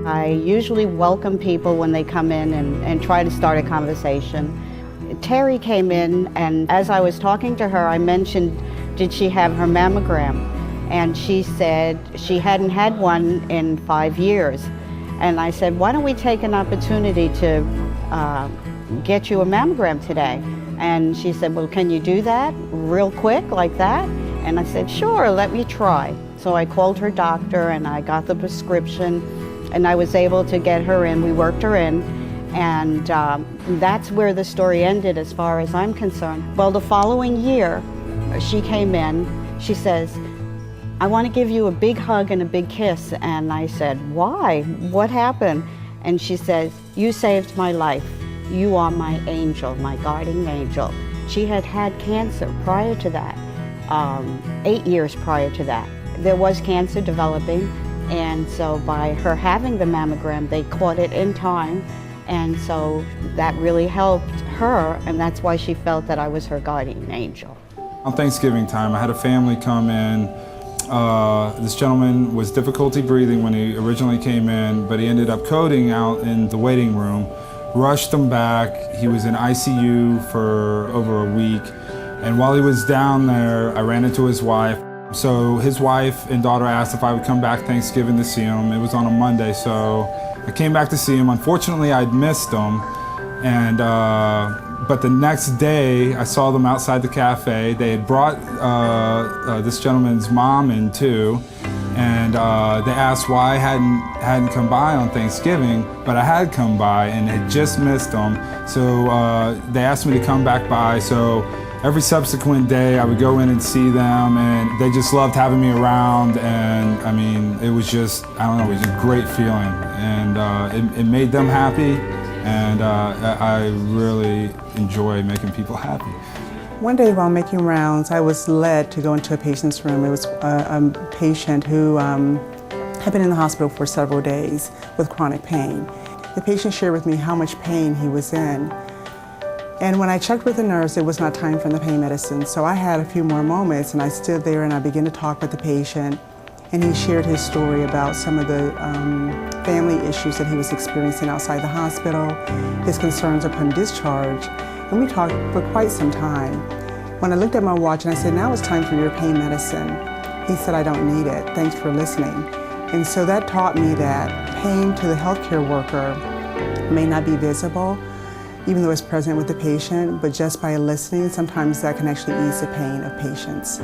I usually welcome people when they come in and try to start a conversation. Terry came in, and as I was talking to her, I mentioned, did she have her mammogram? And she said she hadn't had one in 5 years. And I said, why don't we take an opportunity to get you a mammogram today? And she said, well, can you do that real quick like that? And I said, sure, let me try. So I called her doctor and I got the prescription and I was able to get her in. We worked her in, and that's where the story ended as far as I'm concerned. Well, the following year, she came in, she says, I want to give you a big hug and a big kiss. And I said, why? What happened? And she says, you saved my life. You are my angel, my guardian angel. She had had cancer prior to that, 8 years prior to that. There was cancer developing, and so by her having the mammogram, they caught it in time, and so that really helped her, and that's why she felt that I was her guardian angel. On Thanksgiving time, I had a family come in. This gentleman was difficulty breathing when he originally came in, but he ended up coding out in the waiting room. Rushed him back. He was in ICU for over a week. And while he was down there, I ran into his wife. So his wife and daughter asked if I would come back Thanksgiving to see him. It was on a Monday, so I came back to see him. Unfortunately, I'd missed him. And but the next day, I saw them outside the cafe. They had brought this gentleman's mom in too. And they asked why I hadn't come by on Thanksgiving, but I had come by and had just missed them. So they asked me to come back by. So every subsequent day I would go in and see them, and they just loved having me around. And I mean, it was just, I don't know, it was a great feeling. And it made them happy, and I really enjoy making people happy. One day while making rounds, I was led to go into a patient's room. It was a patient who had been in the hospital for several days with chronic pain. The patient shared with me how much pain he was in. And when I checked with the nurse, it was not time for the pain medicine. So I had a few more moments, and I stood there and I began to talk with the patient. And he shared his story about some of the family issues that he was experiencing outside the hospital, his concerns upon discharge. And we talked for quite some time. When I looked at my watch and I said, now it's time for your pain medicine, he said, I don't need it. Thanks for listening. And so that taught me that pain to the healthcare worker may not be visible, even though it's present with the patient, but just by listening, sometimes that can actually ease the pain of patients.